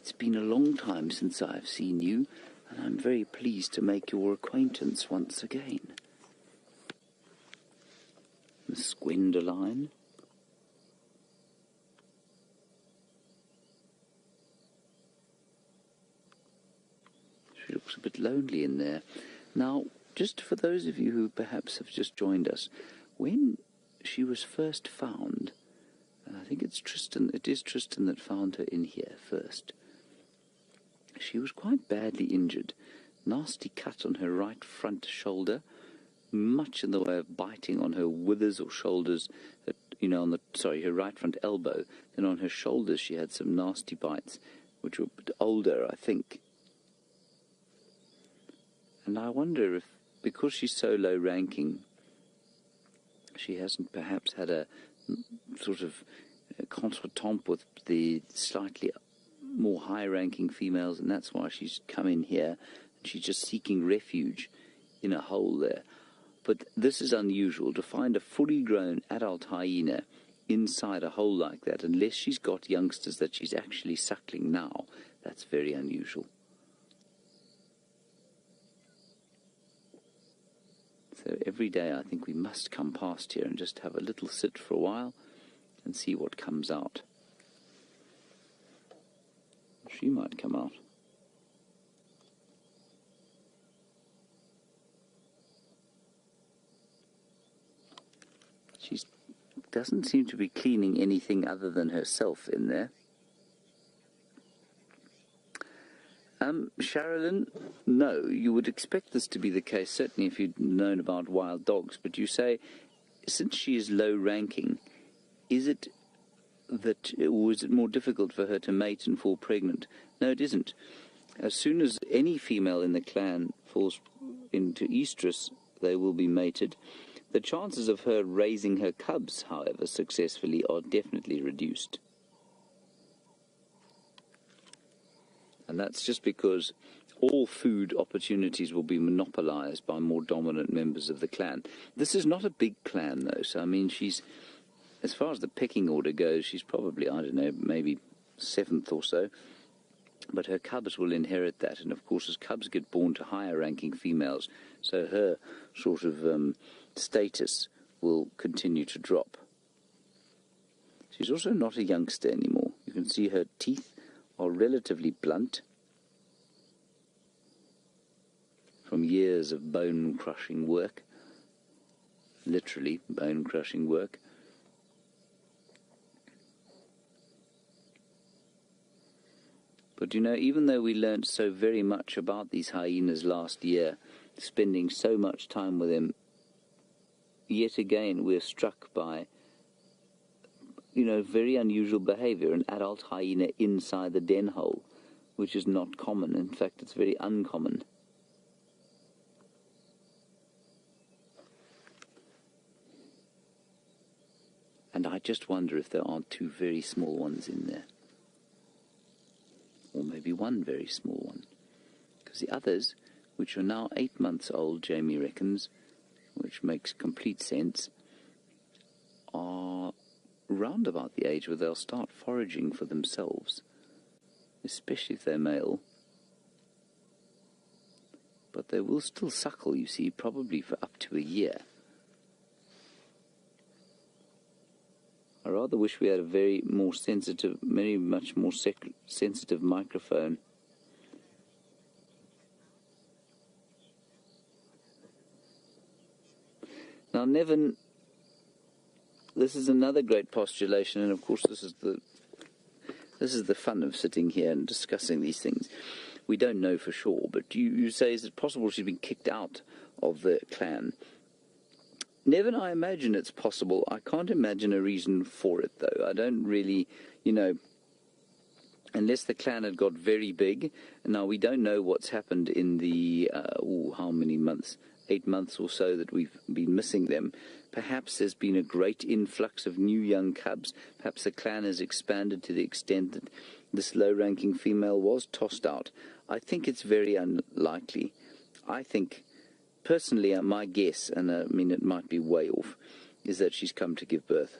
It's been a long time since I've seen you, and I'm very pleased to make your acquaintance once again. Miss Gwendoline. She looks a bit lonely in there. Now, just for those of you who perhaps have just joined us, when she was first found, and I think it is Tristan that found her in here first, she was quite badly injured. Nasty cut on her right front shoulder, much in the way of biting on her withers or shoulders, her right front elbow. Then on her shoulders she had some nasty bites, which were a bit older, I think. And I wonder if, because she's so low ranking, she hasn't perhaps had a sort of contretemps with the slightly more high-ranking females, and that's why she's come in here, and she's just seeking refuge in a hole there. But this is unusual, to find a fully grown adult hyena inside a hole like that, unless she's got youngsters that she's actually suckling now. That's very unusual. So every day I think we must come past here and just have a little sit for a while and see what comes out. She might come out. She doesn't seem to be cleaning anything other than herself in there. Sherilyn, no, you would expect this to be the case, certainly if you'd known about wild dogs, but you say, since she is low-ranking, was it more difficult for her to mate and fall pregnant? No, it isn't. As soon as any female in the clan falls into estrus, they will be mated. The chances of her raising her cubs, however, successfully are definitely reduced. And that's just because all food opportunities will be monopolized by more dominant members of the clan. This is not a big clan, though, so, I mean, as far as the pecking order goes, she's probably, I don't know, maybe 7th or so. But her cubs will inherit that, and of course as cubs get born to higher-ranking females, so her sort of status will continue to drop. She's also not a youngster anymore. You can see her teeth are relatively blunt from years of bone-crushing work, literally bone-crushing work. But even though we learnt so very much about these hyenas last year, spending so much time with them, yet again we're struck by very unusual behavior, an adult hyena inside the den hole, which is not common. In fact, it's very uncommon. And I just wonder if there aren't 2 very small ones in there. Or maybe 1 very small one. Because the others, which are now 8 months old, Jamie reckons, which makes complete sense, are round about the age where they'll start foraging for themselves, especially if they're male. But they will still suckle, you see, probably for up to a year. I rather wish we had a very much more sensitive microphone. Now, Nevin, this is another great postulation, and of course this is the fun of sitting here and discussing these things. We don't know for sure, but you say, is it possible she's been kicked out of the clan? Nevin, I imagine it's possible. I can't imagine a reason for it, though. I don't really, unless the clan had got very big. Now, we don't know what's happened in the, how many months? 8 months or so that we've been missing them. Perhaps there's been a great influx of new young cubs. Perhaps the clan has expanded to the extent that this low-ranking female was tossed out. I think it's very unlikely. I think, personally, my guess, and it might be way off, is that she's come to give birth.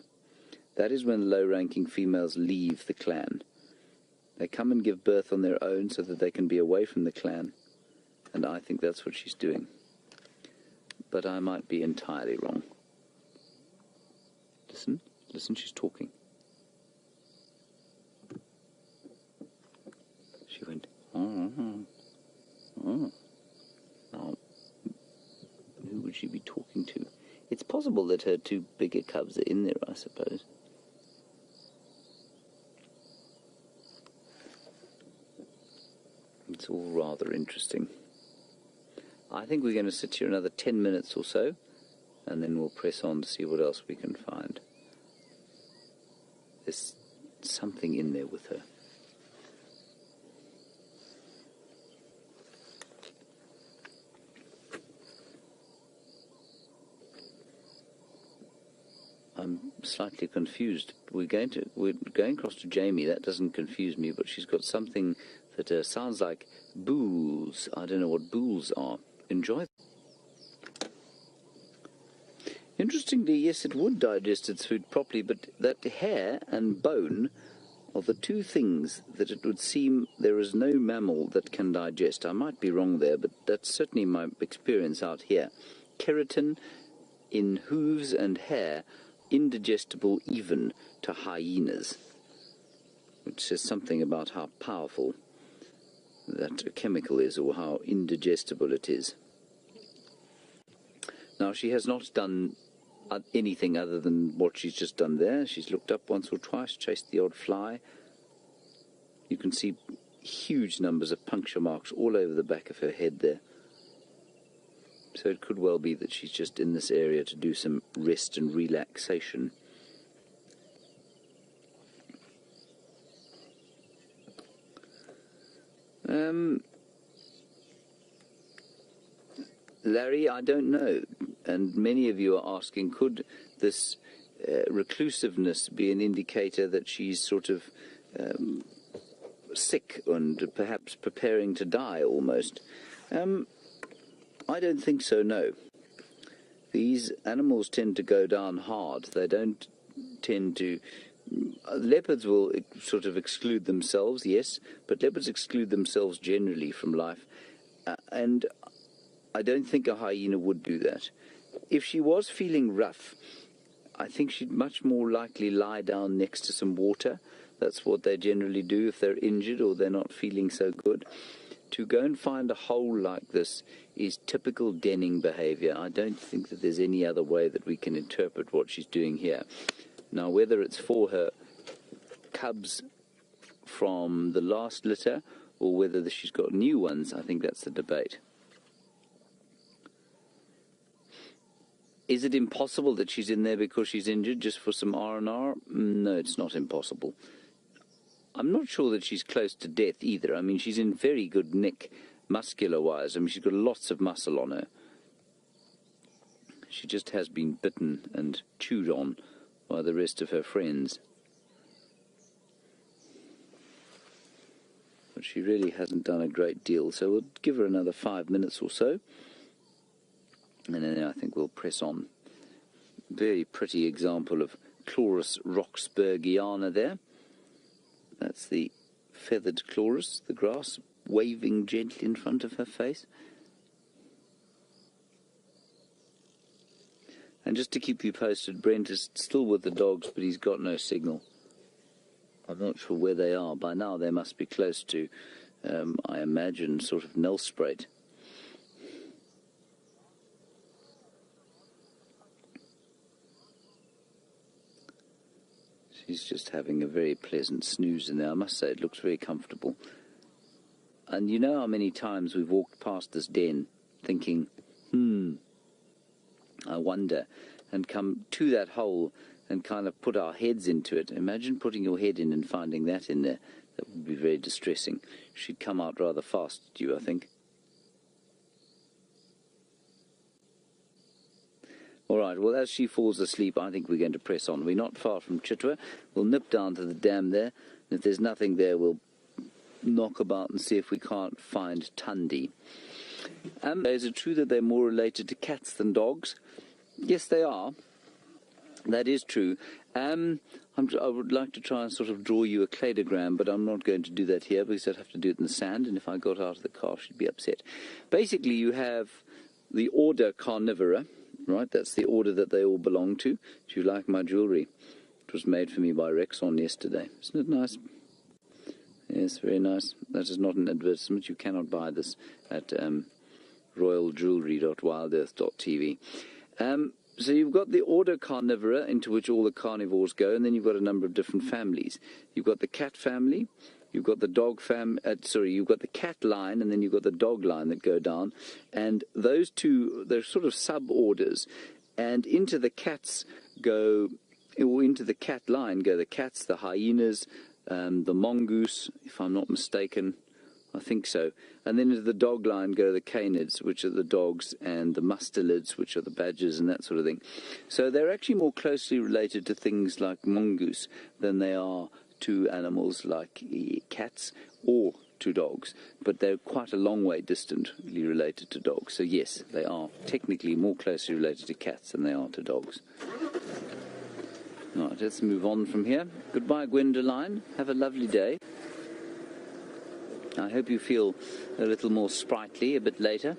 That is when low-ranking females leave the clan. They come and give birth on their own so that they can be away from the clan. And I think that's what she's doing. But I might be entirely wrong. Listen, listen, she's talking. She went, oh. Now, who would she be talking to? It's possible that her two bigger cubs are in there, I suppose. It's all rather interesting. I think we're going to sit here another 10 minutes or so, and then we'll press on to see what else we can find. There's something in there with her. I'm slightly confused. We're going across to Jamie. That doesn't confuse me, but she's got something that sounds like bools. I don't know what bools are. Enjoy. Interestingly, yes, it would digest its food properly, but that hair and bone are the two things that it would seem there is no mammal that can digest. I might be wrong there, but that's certainly my experience out here. Keratin in hooves and hair, indigestible even to hyenas, which says something about how powerful that chemical is, or how indigestible it is. Now, she has not done anything other than what she's just done there. She's looked up once or twice, chased the odd fly. You can see huge numbers of puncture marks all over the back of her head there. So it could well be that she's just in this area to do some rest and relaxation. Larry, I don't know. And many of you are asking, could this reclusiveness be an indicator that she's sort of sick and perhaps preparing to die almost? I don't think so, no. These animals tend to go down hard. They don't tend to... Leopards will sort of exclude themselves, yes, but leopards exclude themselves generally from life. And I don't think a hyena would do that. If she was feeling rough, I think she'd much more likely lie down next to some water. That's what they generally do if they're injured or they're not feeling so good. To go and find a hole like this is typical denning behavior. I don't think that there's any other way that we can interpret what she's doing here. Now, whether it's for her cubs from the last litter or whether she's got new ones, I think that's the debate. Is it impossible that she's in there because she's injured just for some R&R? No, it's not impossible. I'm not sure that she's close to death either. I mean, she's in very good nick muscular-wise. I mean, she's got lots of muscle on her. She just has been bitten and chewed on by the rest of her friends. But she really hasn't done a great deal, so we'll give her another 5 minutes or so. And then I think we'll press on. Very pretty example of Chloris roxburghiana there. That's the feathered chloris, the grass waving gently in front of her face. And just to keep you posted, Brent is still with the dogs, but he's got no signal. I'm not sure where they are. By now they must be close to, I imagine, sort of Nelspruit. She's just having a very pleasant snooze in there. I must say, it looks very comfortable. And you know how many times we've walked past this den thinking, I wonder, and come to that hole and kind of put our heads into it. Imagine putting your head in and finding that in there. That would be very distressing. She'd come out rather fast, do you, I think? All right, well, as she falls asleep, I think we're going to press on. We're not far from Chitwa. We'll nip down to the dam there, and if there's nothing there, we'll knock about and see if we can't find Tundi. Is it true that they're more related to cats than dogs? Yes, they are. That is true. I would like to try and sort of draw you a cladogram, but I'm not going to do that here because I'd have to do it in the sand, and if I got out of the car, she'd be upset. Basically, you have the order Carnivora, right? That's the order that they all belong to. Do you like my jewellery? It was made for me by Rexon yesterday. Isn't it nice? Yes, very nice. That is not an advertisement. You cannot buy this at royaljewellery.wildearth.tv. So you've got the order Carnivora, into which all the carnivores go, and then you've got a number of different families. You've got the cat family, you've got the dog you've got the cat line, and then you've got the dog line that go down, and those two, they're sort of sub-orders, and into the cats go, or into the cat line go the cats, the hyenas, the mongoose, if I'm not mistaken. I think so. And then into the dog line go the canids, which are the dogs, and the mustelids, which are the badgers and that sort of thing. So they're actually more closely related to things like mongoose than they are to animals like cats or to dogs. But they're quite a long way distantly related to dogs. So yes, they are technically more closely related to cats than they are to dogs. All right, let's move on from here. Goodbye, Gwendoline. Have a lovely day. I hope you feel a little more sprightly a bit later.